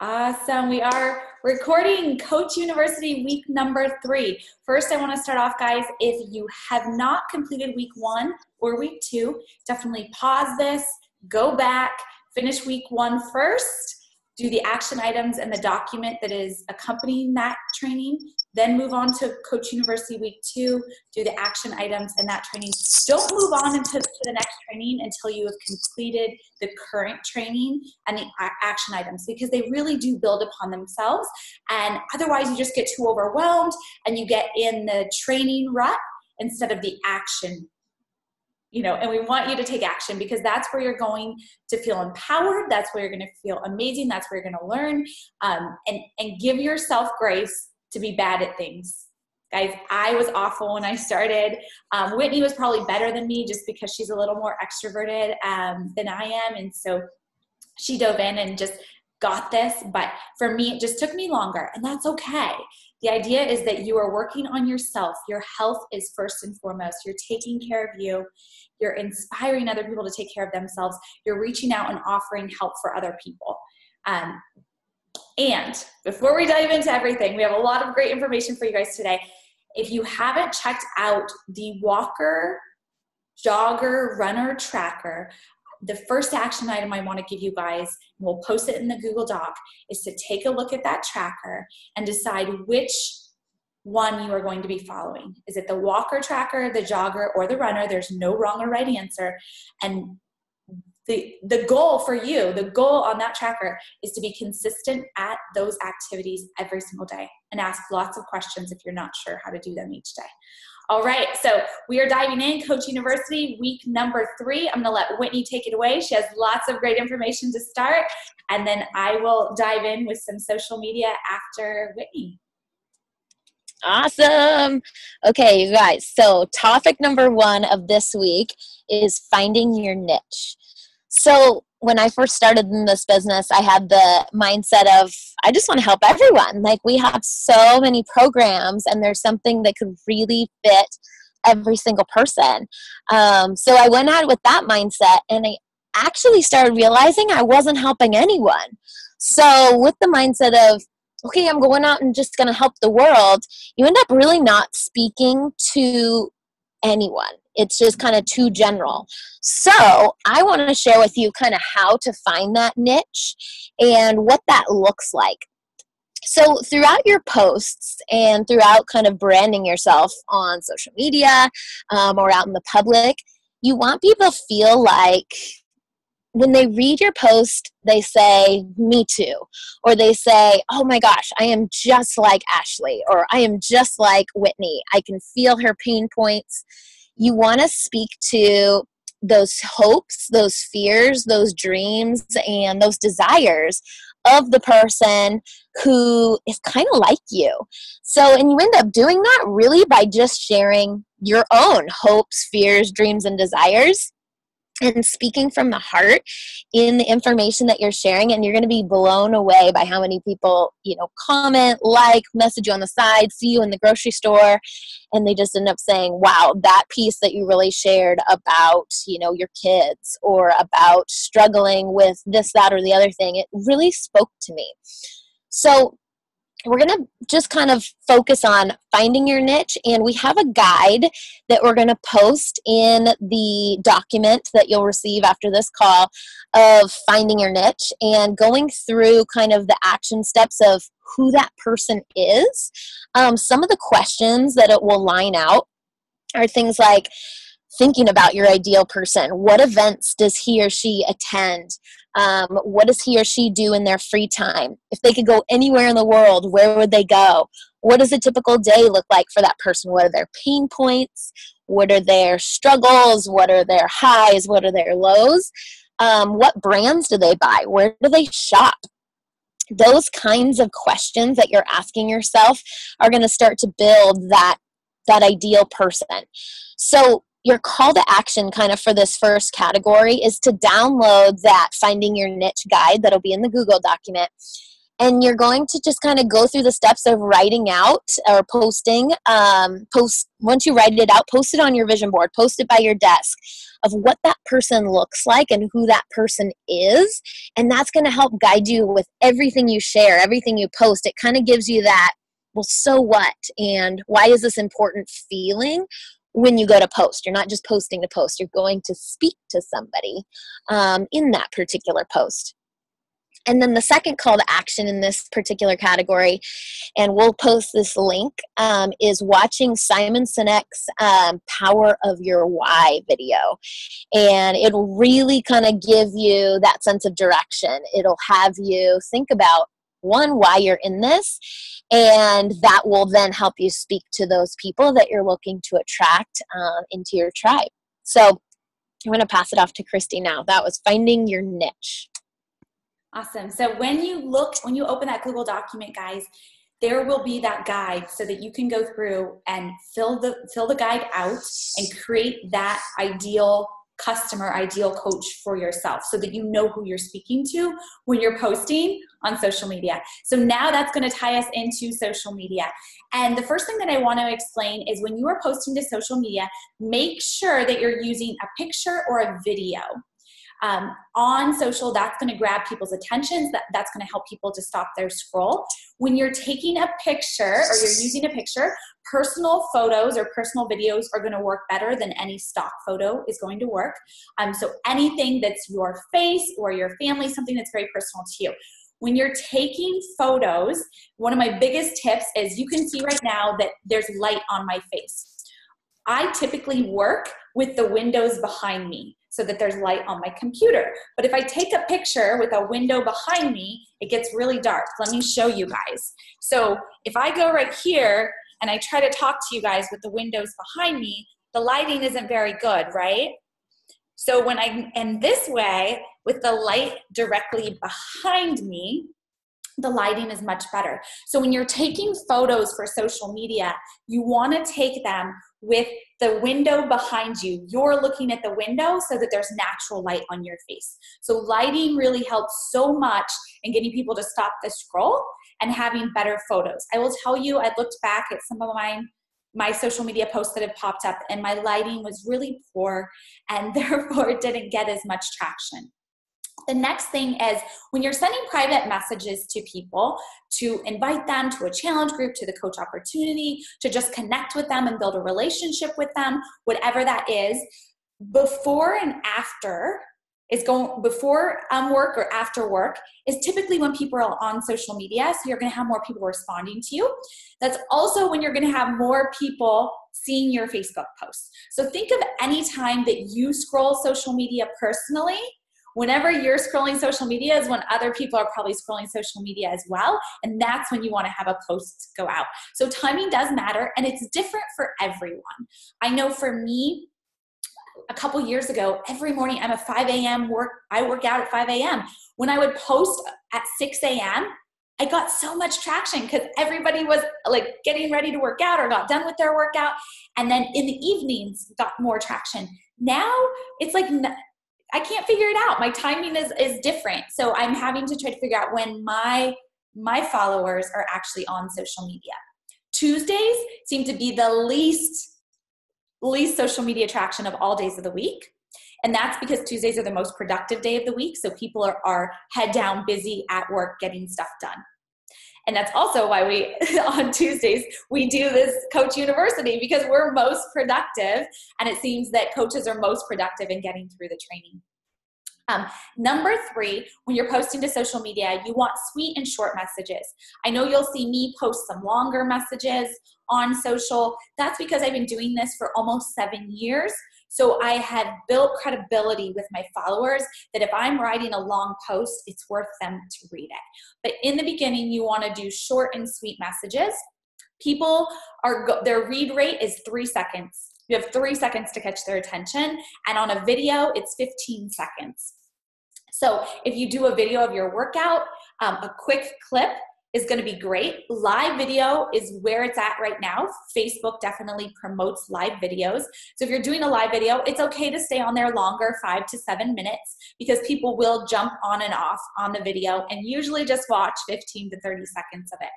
Awesome. We are recording Coach University week number 3. First, I want to start off, guys, if you have not completed week 1 or week 2, definitely pause this, go back, finish week 1 first, do the action items and the document that is accompanying that training, then move on to Coach University week 2, do the action items and that training. Don't move on into the next training until you have completed the current training and the action items, because they really do build upon themselves. And otherwise you just get too overwhelmed and you get in the training rut instead of the action. And we want you to take action, because that's where you're going to feel empowered. That's where you're going to feel amazing. That's where you're going to learn, and give yourself grace to be bad at things. Guys, I was awful when I started. Whitney was probably better than me just because she's a little more extroverted than I am. And so she dove in and just got this. But for me, it just took me longer, and that's okay. The idea is that you are working on yourself. Your health is first and foremost. You're taking care of you. You're inspiring other people to take care of themselves. You're reaching out and offering help for other people. And before we dive into everything, we have a lot of great information for you guys today. If you haven't checked out the Walker, Jogger, Runner Tracker, the first action item I want to give you guys, and we'll post it in the Google Doc, is to take a look at that tracker and decide which one you are going to be following. Is it the Walker tracker, the Jogger, or the Runner? There's no wrong or right answer. And the goal for you, the goal on that tracker, is to be consistent at those activities every single day and ask lots of questions if you're not sure how to do them each day. All right, so we are diving in, Coach University, week number 3. I'm gonna let Whitney take it away. She has lots of great information to start, and then I will dive in with some social media after Whitney. Awesome. Okay, you guys, so topic number 1 of this week is finding your niche. So when I first started in this business, I had the mindset of, I just want to help everyone. Like, we have so many programs and there's something that could really fit every single person. So I went out with that mindset, and I actually started realizing I wasn't helping anyone. So with the mindset of, okay, I'm going out and just going to help the world, you end up really not speaking to anyone. It's just kind of too general. So I want to share with you kind of how to find that niche and what that looks like. So throughout your posts and throughout kind of branding yourself on social media or out in the public, you want people to feel like when they read your post, they say, me too. Or they say, oh my gosh, I am just like Ashley, or I am just like Whitney. I can feel her pain points. You want to speak to those hopes, those fears, those dreams, and those desires of the person who is kind of like you. So, and you end up doing that really by just sharing your own hopes, fears, dreams, and desires, and speaking from the heart in the information that you're sharing. And you're going to be blown away by how many people, comment, like, message you on the side, see you in the grocery store, and they just end up saying, wow, that piece that you really shared about, your kids, or about struggling with this, that, or the other thing, it really spoke to me. So we're going to just kind of focus on finding your niche, and we have a guide that we're going to post in the document that you'll receive after this call of finding your niche and going through kind of the action steps of who that person is. Some of the questions that it will line out are things like thinking about your ideal person. What events does he or she attend? What does he or she do in their free time? If they could go anywhere in the world, where would they go? What does a typical day look like for that person? What are their pain points? What are their struggles? What are their highs? What are their lows? What brands do they buy? Where do they shop? Those kinds of questions that you're asking yourself are going to start to build that ideal person. So your call to action kind of for this first category is to download that Finding Your Niche guide that'll be in the Google document And you're going to just kind of go through the steps of writing out or posting. Once you write it out, post it on your vision board, post it by your desk of what that person looks like and who that person is. And that's going to help guide you with everything you share, everything you post. It kind of gives you that, well, so what? And why is this important feeling when you go to post? You're not just posting to post. You're going to speak to somebody in that particular post. And then the second call to action in this particular category, and we'll post this link, is watching Simon Sinek's Power of Your Why video. And it'll really kind of give you that sense of direction. It'll have you think about, one, why you're in this, and that will then help you speak to those people that you're looking to attract into your tribe. So I'm going to pass it off to Christy now. That was finding your niche. Awesome. So when you open that Google document, guys, there will be that guide so that you can go through and fill the guide out and create that ideal customer, ideal coach for yourself so that you know who you're speaking to when you're posting on social media. So now that's going to tie us into social media. And the first thing that I want to explain is when you are posting to social media, make sure that you're using a picture or a video. On social, that's going to grab people's attention. That's going to help people to stop their scroll. When you're taking a picture or you're using a picture, personal photos or personal videos are going to work better than any stock photo is going to work. So anything that's your face or your family, something that's very personal to you. When you're taking photos, one of my biggest tips is you can see right now that there's light on my face. I typically work with the windows behind me so that there's light on my computer. But if I take a picture with a window behind me, it gets really dark. Let me show you guys. So if I go right here and I try to talk to you guys with the windows behind me, the lighting isn't very good, right? So when I'm in this way with the light directly behind me, the lighting is much better. So when you're taking photos for social media, you want to take them with the window behind you. You're looking at the window so that there's natural light on your face. So lighting really helps so much in getting people to stop the scroll and having better photos. I will tell you, I looked back at some of my social media posts that have popped up and my lighting was really poor and therefore it didn't get as much traction. The next thing is when you're sending private messages to people to invite them to a challenge group, to the coach opportunity, to just connect with them and build a relationship with them, whatever that is, before and after before work or after work is typically when people are on social media. So you're going to have more people responding to you. That's also when you're going to have more people seeing your Facebook posts. So think of any time that you scroll social media personally. Whenever you're scrolling social media is when other people are probably scrolling social media as well. And that's when you want to have a post go out. So timing does matter and it's different for everyone. I know for me, a couple years ago, every morning I'm a 5 a.m. I work out at 5 a.m. When I would post at 6 a.m., I got so much traction because everybody was like getting ready to work out or got done with their workout. And then in the evenings got more traction. Now it's like, I can't figure it out. My timing is different. So I'm having to try to figure out when my followers are actually on social media. Tuesdays seem to be the least social media traction of all days of the week. And that's because Tuesdays are the most productive day of the week. So people are head down, busy at work, getting stuff done. And that's also why on Tuesdays, we do this Coach University because we're most productive. And it seems that coaches are most productive in getting through the training. Number 3, when you're posting to social media, you want sweet and short messages. I know you'll see me post some longer messages on social. That's because I've been doing this for almost 7 years. So I have built credibility with my followers that if I'm writing a long post, it's worth them to read it. But in the beginning, you want to do short and sweet messages. People their read rate is 3 seconds. You have 3 seconds to catch their attention. And on a video, it's 15 seconds. So if you do a video of your workout, a quick clip, is going to be great. Live video is where it's at right now. Facebook definitely promotes live videos. So if you're doing a live video, it's okay to stay on there longer, 5 to 7 minutes, because people will jump on and off on the video and usually just watch 15 to 30 seconds of it.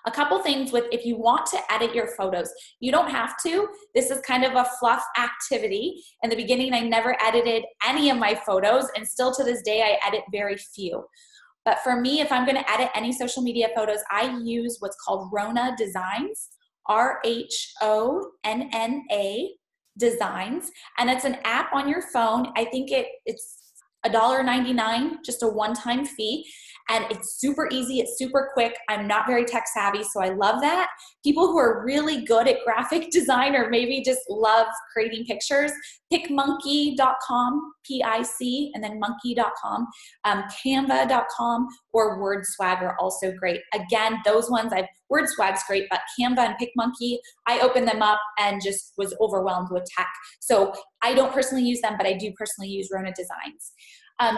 A couple things with, if you want to edit your photos, you don't have to. This is kind of a fluff activity. In the beginning, I never edited any of my photos, and still to this day, I edit very few. But for me, if I'm going to edit any social media photos, I use what's called Rhona Designs, RHONNA Designs. And it's an app on your phone. I think it's $1.99, just a one-time fee. And it's super easy, it's super quick. I'm not very tech savvy, so I love that. People who are really good at graphic design or maybe just love creating pictures, PicMonkey.com, P-I-C, and then monkey.com, Canva.com, or WordSwag are also great. Again, those ones, WordSwag's great, but Canva and PicMonkey, I opened them up and just was overwhelmed with tech. So I don't personally use them, but I do personally use Rhona Designs.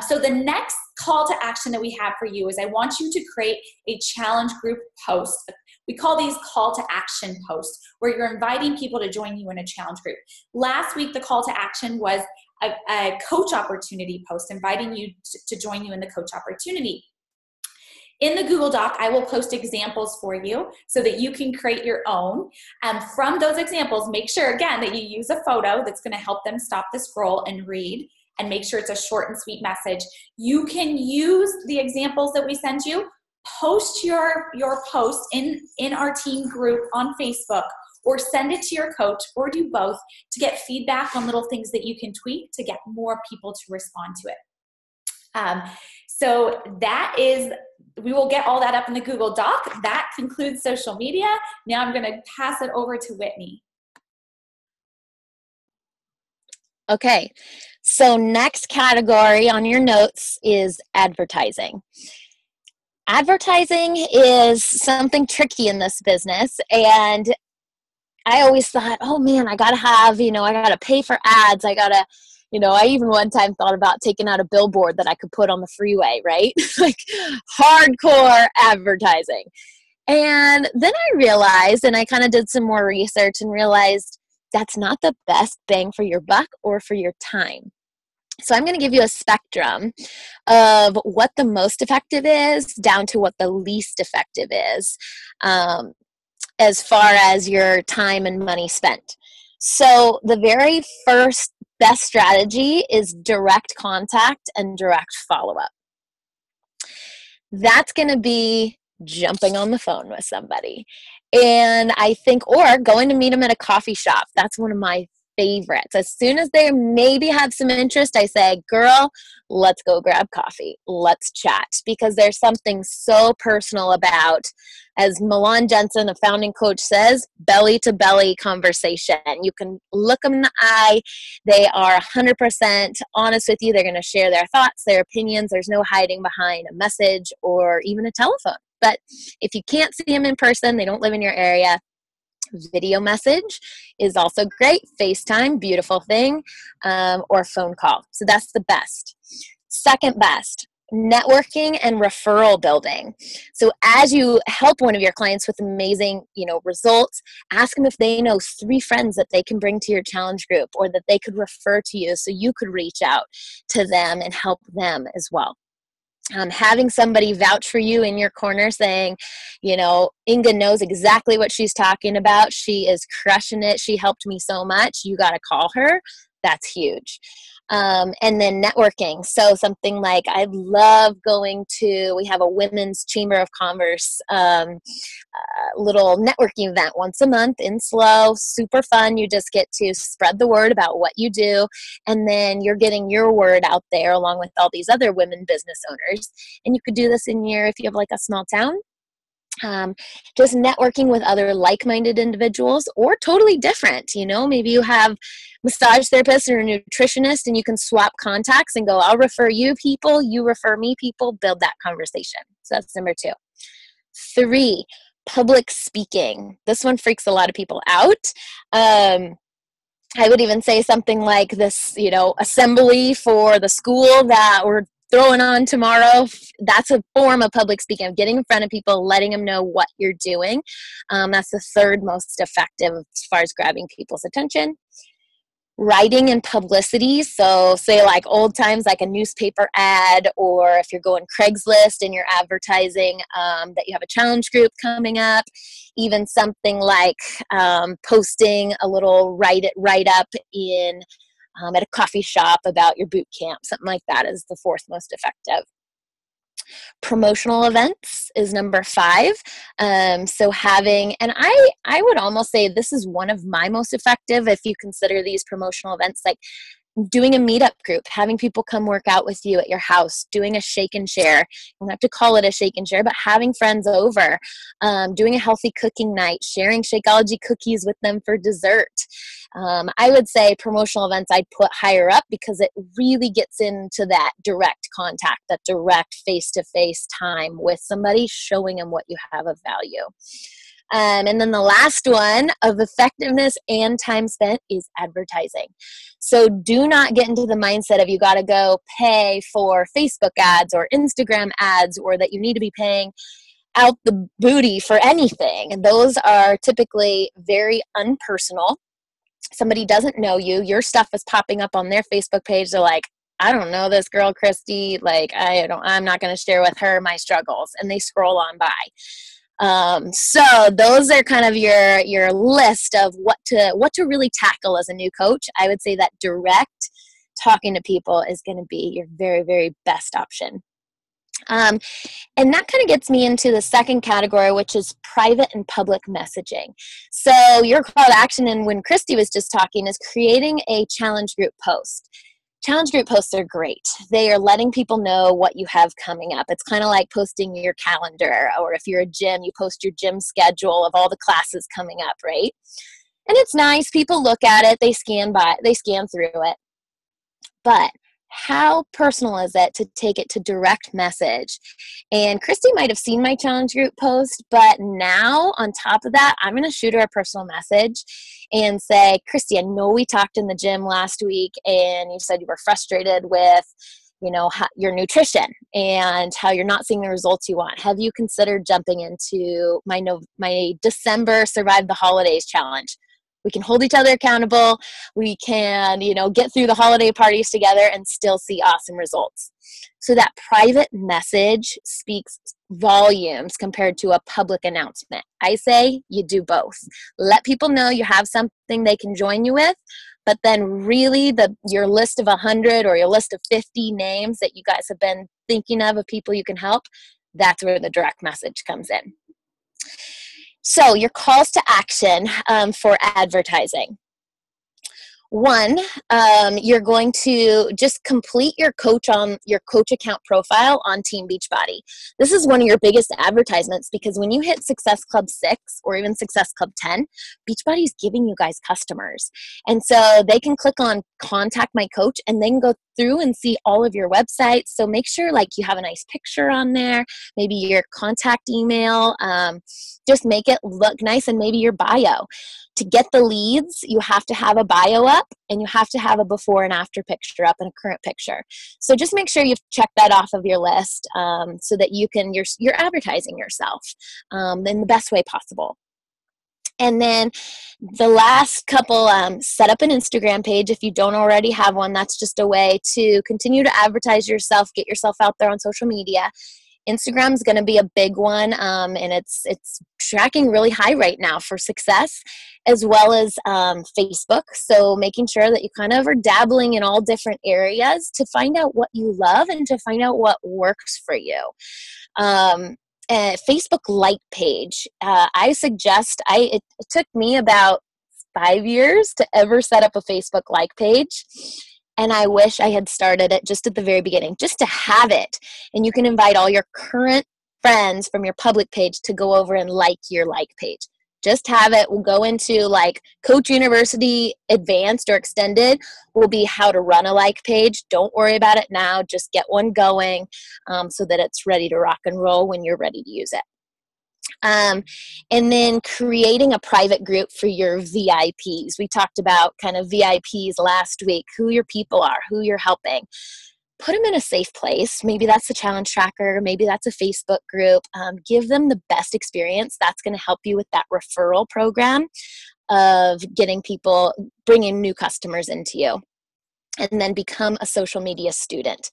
So the next call to action that we have for you is I want you to create a challenge group post. We call these call to action posts, where you're inviting people to join you in a challenge group. Last week, the call to action was a coach opportunity post, inviting you to join you in the coach opportunity. In the Google Doc, I will post examples for you so that you can create your own. From those examples, make sure, again, that you use a photo that's going to help them stop the scroll and read, and make sure it's a short and sweet message. You can use the examples that we send you, post your post in our team group on Facebook, or send it to your coach, or do both, to get feedback on little things that you can tweak to get more people to respond to it. So that is, we will get all that up in the Google Doc. That concludes social media. Now I'm going to pass it over to Whitney. Okay, so next category on your notes is advertising. Advertising is something tricky in this business, and I always thought, oh man, I gotta have, I gotta pay for ads. I gotta, I even one time thought about taking out a billboard that I could put on the freeway, right? Like hardcore advertising. And then I realized, and I kind of did some more research and realized that's not the best bang for your buck or for your time. So I'm going to give you a spectrum of what the most effective is down to what the least effective is, as far as your time and money spent. So the very first best strategy is direct contact and direct follow-up. That's going to be jumping on the phone with somebody. And I think, or going to meet them at a coffee shop. That's one of my favorites. As soon as they maybe have some interest, I say, girl, let's go grab coffee. Let's chat. Because there's something so personal about, as Milan Jensen, a founding coach, says, belly to belly conversation. You can look them in the eye. They are 100% honest with you. They're going to share their thoughts, their opinions. There's no hiding behind a message or even a telephone. But if you can't see them in person, they don't live in your area, video message is also great. FaceTime, beautiful thing, or phone call. So that's the best. Second best, networking and referral building. So as you help one of your clients with amazing, results, ask them if they know 3 friends that they can bring to your challenge group, or that they could refer to you so you could reach out to them and help them as well. Having somebody vouch for you in your corner saying, Inga knows exactly what she's talking about. She is crushing it. She helped me so much. You got to call her. That's huge. And then networking. So something like, I love going to, we have a Women's Chamber of Commerce little networking event once a month in SLO. Super fun. You just get to spread the word about what you do. And then you're getting your word out there along with all these other women business owners. And you could do this if you have like a small town. Just networking with other like-minded individuals, or totally different. Maybe you have massage therapist or a nutritionist, and you can swap contacts and go, I'll refer you people, you refer me people, build that conversation. So that's number 2. 3, public speaking. This one freaks a lot of people out. I would even say something like this, assembly for the school that we're throwing on tomorrow. That's a form of public speaking, of getting in front of people, letting them know what you're doing. That's the third most effective as far as grabbing people's attention. Writing and publicity. So say like old times, like a newspaper ad, or if you're going Craigslist and you're advertising that you have a challenge group coming up, even something like posting a little write up in at a coffee shop about your boot camp, something like that is the fourth most effective. Promotional events is number 5. So having, and I would almost say this is one of my most effective if you consider these promotional events, like doing a meetup group, having people come work out with you at your house, doing a shake and share. You don't have to call it a shake and share, but having friends over, doing a healthy cooking night, sharing Shakeology cookies with them for dessert. I would say promotional events I'd put higher up because it really gets into that direct contact, that direct face-to-face time with somebody, showing them what you have of value. And then the last one of effectiveness and time spent is advertising. So do not get into the mindset of you got to go pay for Facebook ads or Instagram ads, or that you need to be paying out the booty for anything. And those are typically very unpersonal. Somebody doesn't know you. Your stuff is popping up on their Facebook page. They're like, I don't know this girl, Christy. Like, I'm not going to share with her my struggles. And they scroll on by. So those are kind of your list of what to really tackle as a new coach. I would say that direct talking to people is going to be your very, very best option. And that kind of gets me into the second category, which is private and public messaging. So your call to action, and when Christy was just talking, is creating a challenge group post. Challenge group posts are great. They are letting people know what you have coming up. It's kind of like posting your calendar, or if you're a gym, you post your gym schedule of all the classes coming up, right? And it's nice. People look at it. They scan through it. But how personal is it to take it to direct message? And Christy might have seen my challenge group post, but now on top of that, I'm going to shoot her a personal message and say, Christy, I know we talked in the gym last week and you said you were frustrated with, your nutrition and how you're not seeing the results you want. Have you considered jumping into my December Survive the Holidays challenge? We can hold each other accountable. We can, get through the holiday parties together and still see awesome results. So that private message speaks volumes compared to a public announcement. I say you do both. Let people know you have something they can join you with, but then really your list of 100 or your list of 50 names that you guys have been thinking of people you can help, that's where the direct message comes in. So your calls to action for advertising. 1, you're going to just complete your coach account profile on Team Beachbody. This is one of your biggest advertisements because when you hit Success Club 6 or even Success Club 10, Beachbody is giving you guys customers. And so they can click on Contact My Coach and they can go through and see all of your websites. So make sure you have a nice picture on there, maybe your contact email, just make it look nice, and maybe your bio. To get the leads, you have to have a bio up and you have to have a before and after picture up and a current picture. So just make sure you've checked that off of your list so that you're advertising yourself in the best way possible. And then the last couple, set up an Instagram page if you don't already have one. That's just a way to continue to advertise yourself, get yourself out there on social media. Instagram is going to be a big one, and it's tracking really high right now for success, as well as Facebook. So making sure that you kind of are dabbling in all different areas to find out what you love and to find out what works for you. Facebook like page. I suggest, it took me about 5 years to ever set up a Facebook like page. And I wish I had started it just at the very beginning, just to have it. And you can invite all your current friends from your public page to go over and like your like page. Just have it. We'll go into Coach University Advanced or Extended will be how to run a like page. Don't worry about it now. Just get one going so that it's ready to rock and roll when you're ready to use it. And then creating a private group for your VIPs. We talked about kind of VIPs last week, who your people are, who you're helping. put them in a safe place. Maybe that's a challenge tracker. Maybe that's a Facebook group. Give them the best experience. That's going to help you with that referral program of getting people, bringing new customers into you. And then become a social media student.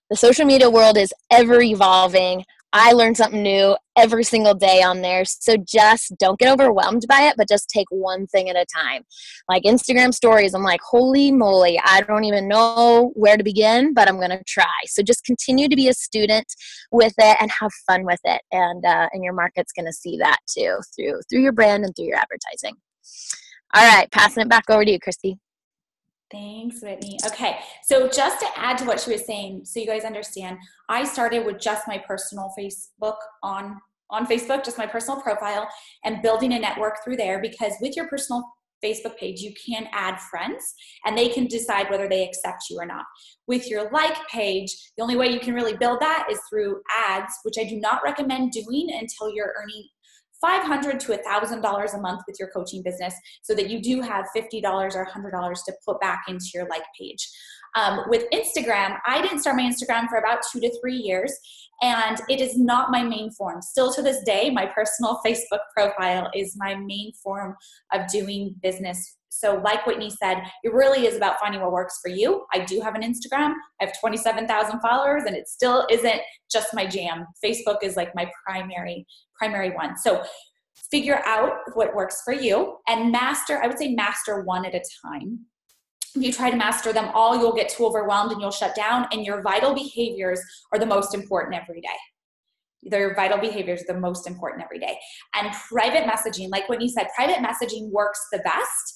The social media world is ever evolving. I learn something new every single day on there. So just don't get overwhelmed by it, but just take one thing at a time. Like Instagram stories, I'm like, holy moly, I don't even know where to begin, but I'm going to try. So just continue to be a student with it and have fun with it. And your market's going to see that too, through your brand and through your advertising. All right, passing it back over to you, Christy. Thanks, Whitney. Okay, so just to add to what she was saying, so you guys understand, I started with just my personal Facebook on Facebook, just my personal profile, and building a network through there, because with your personal Facebook page, you can add friends and they can decide whether they accept you or not. With your like page, the only way you can really build that is through ads, which I do not recommend doing until you're earning $500 to $1,000 a month with your coaching business, so that you do have $50 or $100 to put back into your like page. With Instagram, I didn't start my Instagram for about 2 to 3 years, and it is not my main form. Still to this day, my personal Facebook profile is my main form of doing business. So like Whitney said, it really is about finding what works for you. I do have an Instagram. I have 27,000 followers, and it still isn't just my jam. Facebook is like my primary one. So figure out what works for you and master, I would say master one at a time. If you try to master them all, you'll get too overwhelmed and you'll shut down, and your vital behaviors are the most important every day. Their vital behaviors are the most important every day. And private messaging, like Whitney said, private messaging works the best.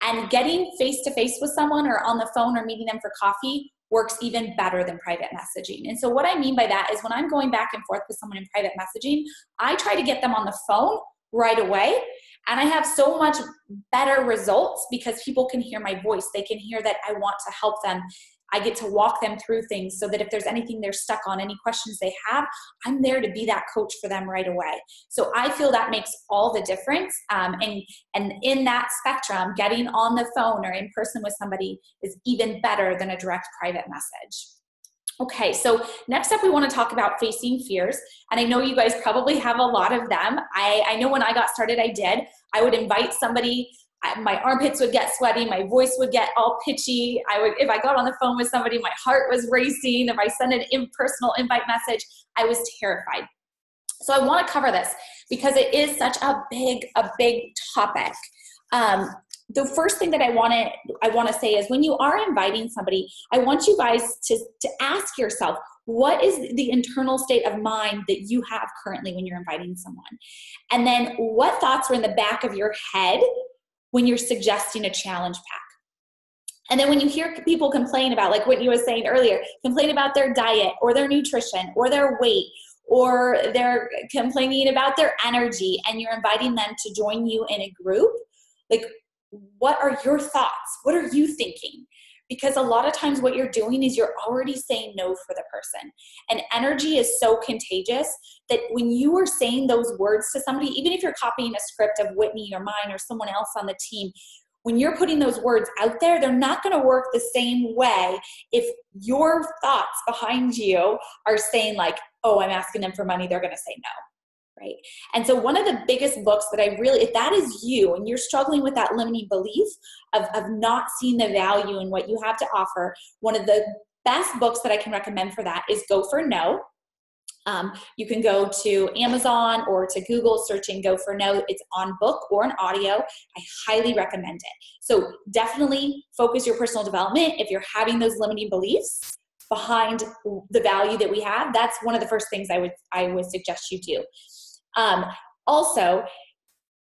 And getting face-to-face with someone or on the phone or meeting them for coffee works even better than private messaging. And so what I mean by that is when I'm going back and forth with someone in private messaging, I try to get them on the phone right away. And I have so much better results because people can hear my voice. They can hear that I want to help them. I get to walk them through things so that if there's anything they're stuck on, any questions they have, I'm there to be that coach for them right away. So I feel that makes all the difference. And in that spectrum, getting on the phone or in person with somebody is even better than a direct private message. Okay, so next up we want to talk about facing fears. And I know you guys probably have a lot of them. I know when I got started, I did. I would invite somebody. My armpits would get sweaty. My voice would get all pitchy. If I got on the phone with somebody, my heart was racing. If I sent an impersonal invite message, I was terrified. So I want to cover this because it is such a big topic. The first thing that I want to say is when you are inviting somebody, I want you guys to ask yourself, what is the internal state of mind that you have currently when you're inviting someone? And then what thoughts are in the back of your head when you're suggesting a challenge pack? And then when you hear people complain about, like what you were saying earlier, complain about their diet or their nutrition or their weight, or they're complaining about their energy, and you're inviting them to join you in a group, like, what are your thoughts? What are you thinking? Because a lot of times what you're doing is you're already saying no for the person. And energy is so contagious that when you are saying those words to somebody, even if you're copying a script of Whitney or mine or someone else on the team, when you're putting those words out there, they're not going to work the same way if your thoughts behind you are saying like, oh, I'm asking them for money, they're going to say no. Right? And so one of the biggest books that if that is you and you're struggling with that limiting belief of not seeing the value in what you have to offer, one of the best books that I can recommend for that is Go for No. You can go to Amazon or to Google searching Go for No. It's on book or an audio. I highly recommend it. So definitely focus your personal development. If you're having those limiting beliefs behind the value that we have, that's one of the first things I would suggest you do. Also,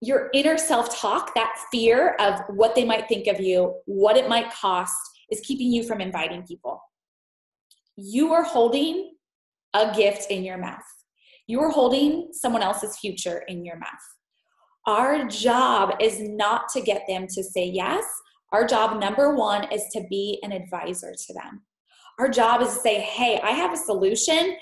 your inner self-talk, that fear of what they might think of you, what it might cost, is keeping you from inviting people. You are holding a gift in your mouth. You are holding someone else's future in your mouth. Our job is not to get them to say yes. Our job, number one, is to be an advisor to them. Our job is to say, hey, I have a solution,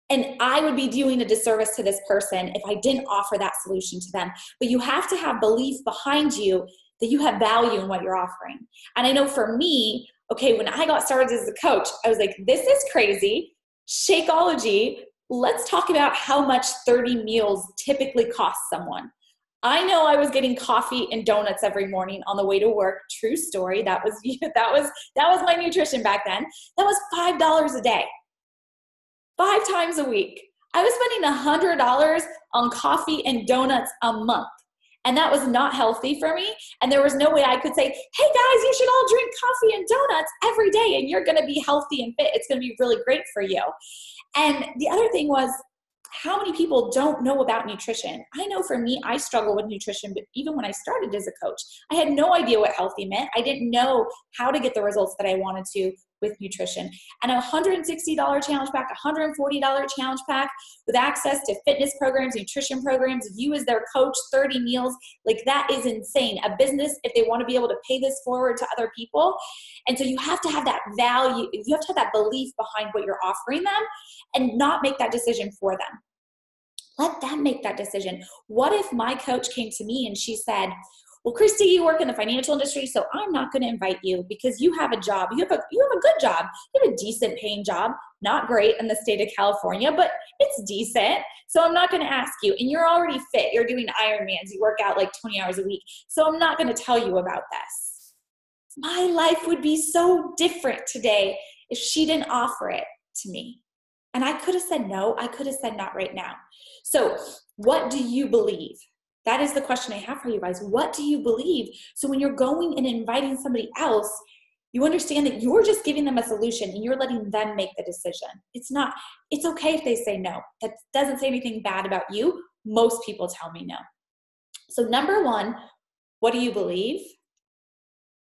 and I would be doing a disservice to this person if I didn't offer that solution to them. But you have to have belief behind you that you have value in what you're offering. And I know for me, Okay, when I got started as a coach, I was like, this is crazy. Shakeology, let's talk about how much 30 meals typically cost someone. I know I was getting coffee and donuts every morning on the way to work. True story. That was my nutrition back then. That was $5 a day, 5 times a week. I was spending $100 on coffee and donuts a month. And that was not healthy for me. And there was no way I could say, hey guys, you should all drink coffee and donuts every day and you're gonna be healthy and fit. It's gonna be really great for you. And the other thing was, how many people don't know about nutrition? I know for me, I struggle with nutrition, but even when I started as a coach, I had no idea what healthy meant. I didn't know how to get the results that I wanted to with nutrition. And a $160 challenge pack, $140 challenge pack with access to fitness programs, nutrition programs, you as their coach, 30 meals, like that is insane. A business, if they want to be able to pay this forward to other people. And so you have to have that value, you have to have that belief behind what you're offering them and not make that decision for them. Let them make that decision. What if my coach came to me and she said, well, Christy, you work in the financial industry, so I'm not going to invite you because you have a job. You have a good job. You have a decent paying job. Not great in the state of California, but it's decent. So I'm not going to ask you. And you're already fit. You're doing Ironmans. You work out like 20 hours a week. So I'm not going to tell you about this. My life would be so different today if she didn't offer it to me. And I could have said no. I could have said not right now. So what do you believe? That is the question I have for you guys. What do you believe? So when you're going and inviting somebody else, you understand that you're just giving them a solution and you're letting them make the decision. It's okay if they say no. That doesn't say anything bad about you. Most people tell me no. So number one, what do you believe?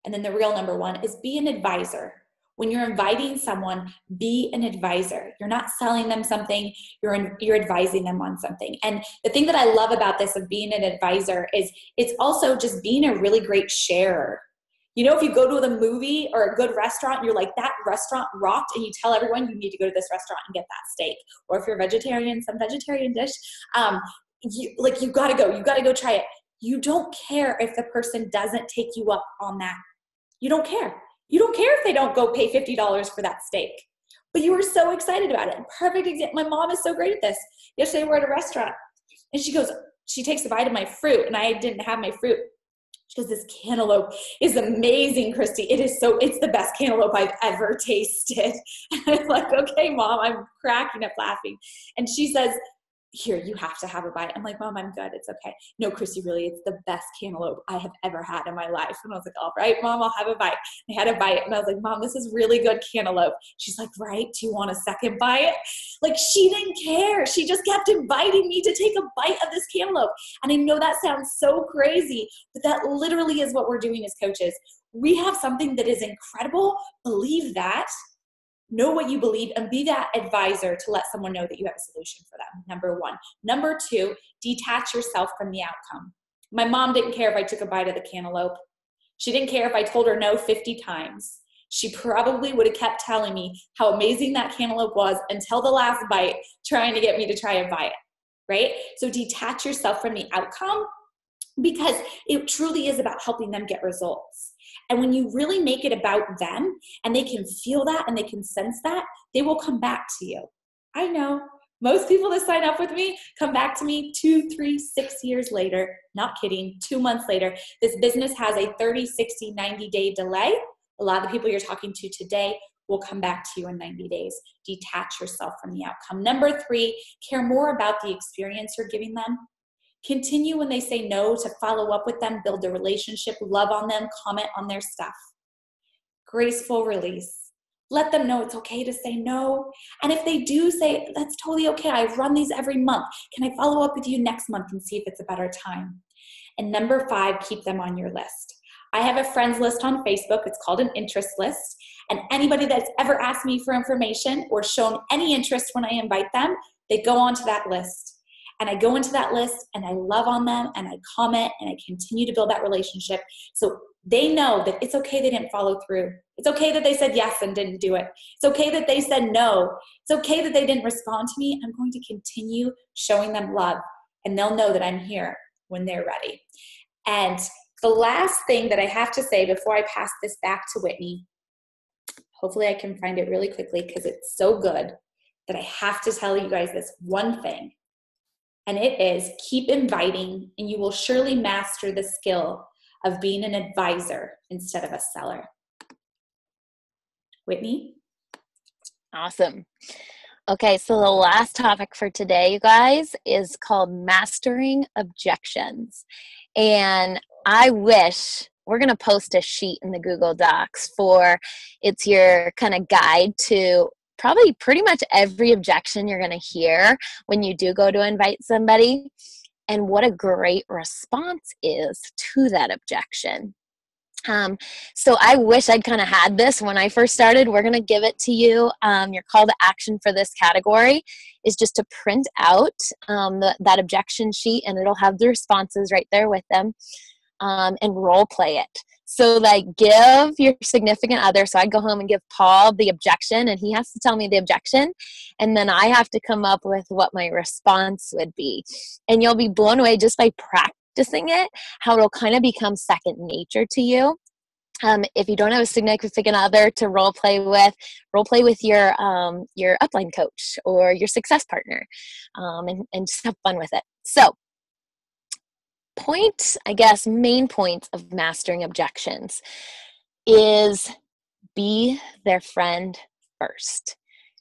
And then the real number one is be an advisor. When you're inviting someone, be an advisor. You're not selling them something, you're advising them on something. And the thing that I love about this of being an advisor is it's also just being a really great sharer. You know, if you go to the movie or a good restaurant, you're like, that restaurant rocked, and you tell everyone you need to go to this restaurant and get that steak. Or if you're vegetarian, some vegetarian dish, you gotta go try it. You don't care if the person doesn't take you up on that. You don't care. You don't care if they don't go pay $50 for that steak, but you were so excited about it. Perfect example. My mom is so great at this. Yesterday we're at a restaurant and she takes a bite of my fruit and I didn't have my fruit. She goes, this cantaloupe is amazing, Christy. It's the best cantaloupe I've ever tasted. And I'm like, okay, Mom, I'm cracking up laughing. And she says, here, you have to have a bite. I'm like, Mom, I'm good. It's okay. No, Christy, really, it's the best cantaloupe I have ever had in my life. And I was like, all right, Mom, I'll have a bite. I had a bite and I was like, Mom, this is really good cantaloupe. She's like, right, do you want a second bite? Like, she didn't care. She just kept inviting me to take a bite of this cantaloupe. And I know that sounds so crazy, but that literally is what we're doing as coaches. We have something that is incredible. Believe that. Know what you believe and be that advisor to let someone know that you have a solution for them, number one. Number two, detach yourself from the outcome. My mom didn't care if I took a bite of the cantaloupe. She didn't care if I told her no 50 times. She probably would have kept telling me how amazing that cantaloupe was until the last bite, trying to get me to try and buy it, right? So detach yourself from the outcome because it truly is about helping them get results. And when you really make it about them and they can feel that and they can sense that, they will come back to you. I know most people that sign up with me come back to me 2, 3, 6 years later. Not kidding, 2 months later. This business has a 30, 60, 90-day delay. A lot of the people you're talking to today will come back to you in 90 days. Detach yourself from the outcome. Number 3, care more about the experience you're giving them. Continue when they say no to follow up with them, build a relationship, love on them, comment on their stuff. Graceful release. Let them know it's okay to say no. And if they do say, that's totally okay, I run these every month. Can I follow up with you next month and see if it's a better time? And number 5, keep them on your list. I have a friends list on Facebook. It's called an interest list. And anybody that's ever asked me for information or shown any interest when I invite them, they go onto that list. And I go into that list and I love on them and I comment and I continue to build that relationship. So they know that it's okay they didn't follow through. It's okay that they said yes and didn't do it. It's okay that they said no. It's okay that they didn't respond to me. I'm going to continue showing them love and they'll know that I'm here when they're ready. And the last thing that I have to say before I pass this back to Whitney Hopefully I can find it really quickly because it's so good that I have to tell you guys this one thing. And it is keep inviting and you will surely master the skill of being an advisor instead of a seller. Whitney? Awesome. Okay, so the last topic for today, you guys, is called mastering objections. And I wish we're going to post a sheet in the Google Docs it's your kind of guide to probably pretty much every objection you're going to hear when you do go to invite somebody, and what a great response is to that objection. So I wish I'd kind of had this when I first started. We're going to give it to you. Your call to action for this category is just to print out that objection sheet, and it'll have the responses right there with them, and role play it. So like give your significant other, so I'd go home and give Paul the objection, and he has to tell me the objection, and then I have to come up with what my response would be. And you'll be blown away just by practicing it, how it'll kind of become second nature to you. If you don't have a significant other to role play with your upline coach or your success partner, and just have fun with it. So main points of mastering objections is be their friend first.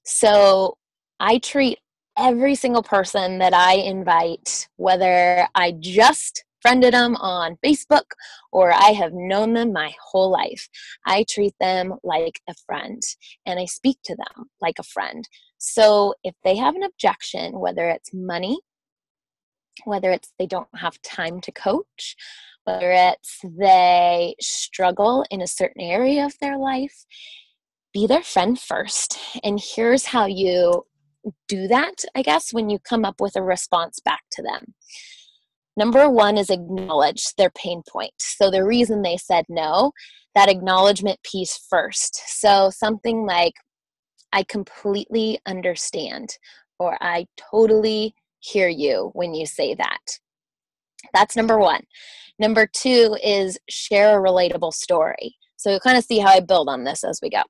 So I treat every single person that I invite, whether I just friended them on Facebook or I have known them my whole life, I treat them like a friend and I speak to them like a friend. So if they have an objection, whether it's money, whether it's they don't have time to coach, whether it's they struggle in a certain area of their life, be their friend first. And here's how you do that, I guess, when you come up with a response back to them. Number one is acknowledge their pain point. So the reason they said no, that acknowledgement piece first. So something like, I completely understand, or I totally hear you when you say that. That's number one. Number two is share a relatable story. So you'll kind of see how I build on this as we go.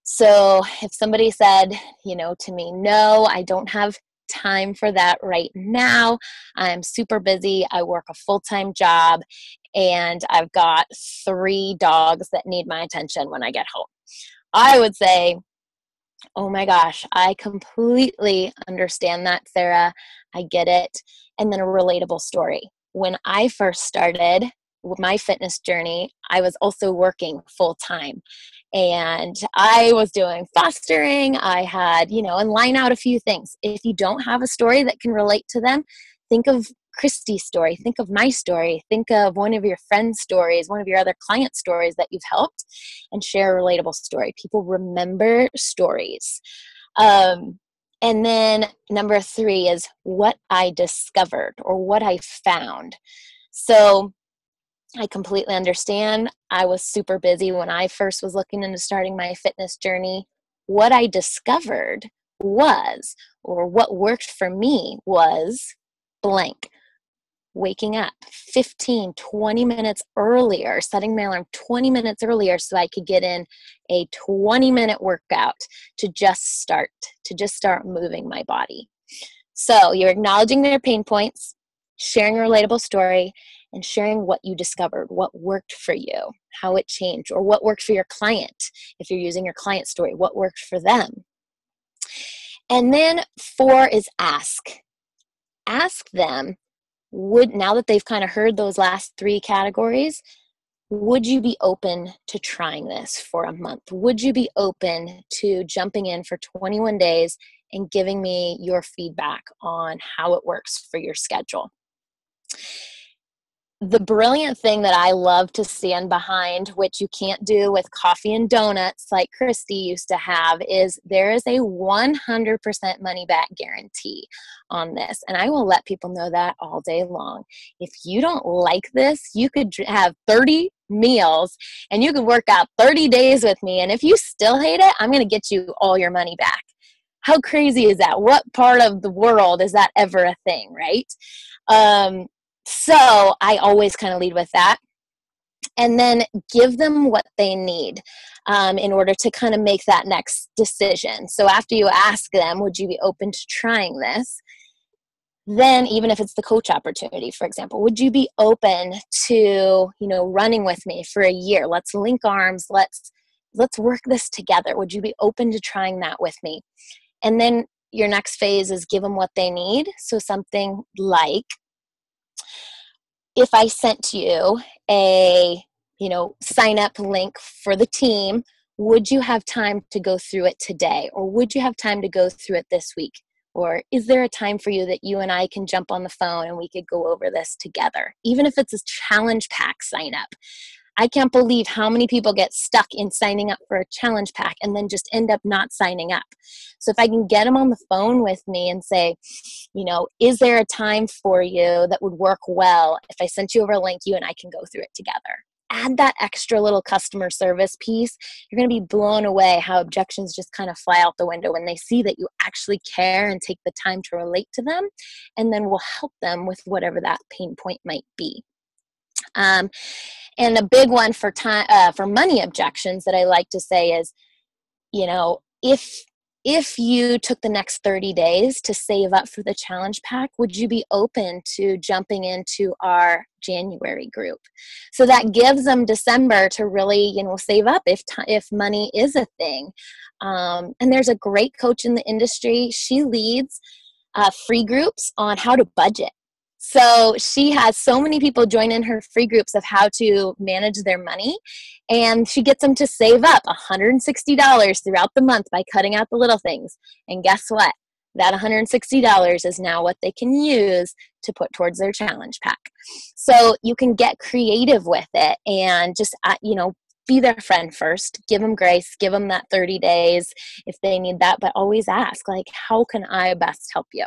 So if somebody said, to me, no, I don't have time for that right now. I'm super busy. I work a full-time job and I've got 3 dogs that need my attention when I get home. I would say, oh my gosh, I completely understand that, Sarah. I get it. And then a relatable story. When I first started my fitness journey, I was also working full time. And I was doing fostering. I had, and line out a few things. If you don't have a story that can relate to them, think of Christy's story, think of my story, think of one of your friends' stories, one of your other client stories that you've helped, and share a relatable story. People remember stories. And then number 3 is what I discovered or what I found. So I completely understand. I was super busy when I first was looking into starting my fitness journey. What I discovered was, or what worked for me was blank. Waking up 15, 20 minutes earlier, setting my alarm 20 minutes earlier so I could get in a 20-minute workout to just start moving my body. So you're acknowledging their pain points, sharing a relatable story, and sharing what you discovered, what worked for you, how it changed, or what worked for your client. If you're using your client story, what worked for them. And then 4 is ask. Ask them, now that they've kind of heard those last 3 categories, would you be open to trying this for a month? Would you be open to jumping in for 21 days and giving me your feedback on how it works for your schedule? The brilliant thing that I love to stand behind, which you can't do with coffee and donuts like Christy used to have, is there is a 100% money back guarantee on this. And I will let people know that all day long. If you don't like this, you could have 30 meals and you could work out 30 days with me. And if you still hate it, I'm going to get you all your money back. How crazy is that? What part of the world is that ever a thing, right? So I always kind of lead with that. and then give them what they need in order to kind of make that next decision. So after you ask them, would you be open to trying this? Then even if it's the coach opportunity, for example, would you be open to, running with me for a year? Let's link arms. Let's work this together. Would you be open to trying that with me? And then your next phase is give them what they need. So something like, if I sent you a, sign up link for the team, would you have time to go through it today? Or would you have time to go through it this week? Or is there a time for you that you and I can jump on the phone and we could go over this together? Even if it's a challenge pack sign up. I can't believe how many people get stuck in signing up for a challenge pack and then just end up not signing up. So if I can get them on the phone with me and say, is there a time for you that would work well if I sent you over a link, you and I can go through it together? Add that extra little customer service piece. You're going to be blown away how objections just kind of fly out the window when they see that you actually care and take the time to relate to them, and then we'll help them with whatever that pain point might be. And a big one for money objections that I like to say is, if you took the next 30 days to save up for the challenge pack, would you be open to jumping into our January group? So that gives them December to really, save up if money is a thing. And there's a great coach in the industry. She leads free groups on how to budget. So she has so many people join in her free groups of how to manage their money, and she gets them to save up $160 throughout the month by cutting out the little things. And guess what? That $160 is now what they can use to put towards their challenge pack. So you can get creative with it and just, be their friend first. Give them grace. Give them that 30 days if they need that, but always ask, how can I best help you?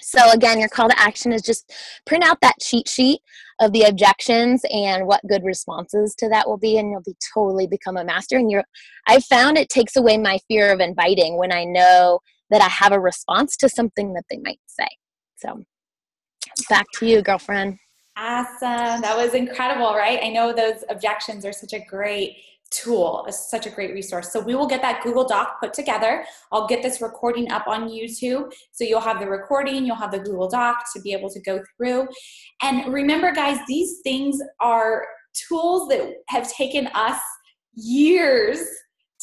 So again, your call to action is just print out that cheat sheet of the objections and what good responses to that will be, and you'll totally become a master. And I've found it takes away my fear of inviting when I know that I have a response to something that they might say. So back to you, girlfriend. Awesome. That was incredible, right? I know those objections are such a great tool. It's such a great resource. So we will get that Google Doc put together. I'll get this recording up on YouTube. So you'll have the recording, you'll have the Google Doc to be able to go through. And remember, guys, these things are tools that have taken us years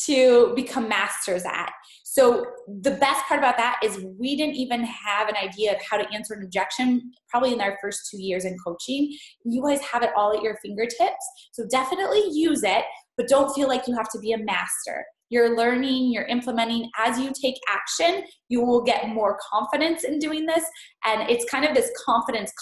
to become masters at. So the best part about that is we didn't even have an idea of how to answer an objection probably in our first 2 years in coaching. You guys have it all at your fingertips. So definitely use it, but don't feel like you have to be a master. You're learning, you're implementing. As you take action, you will get more confidence in doing this. And it's kind of this confidence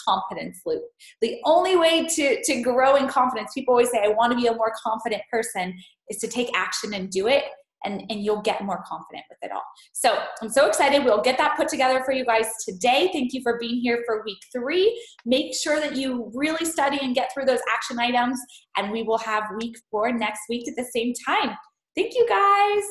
loop. The only way to grow in confidence, people always say, I want to be a more confident person, is to take action and do it. And you'll get more confident with it all. So I'm so excited. We'll get that put together for you guys today. Thank you for being here for week 3. Make sure that you really study and get through those action items. And we will have week 4 next week at the same time. Thank you, guys.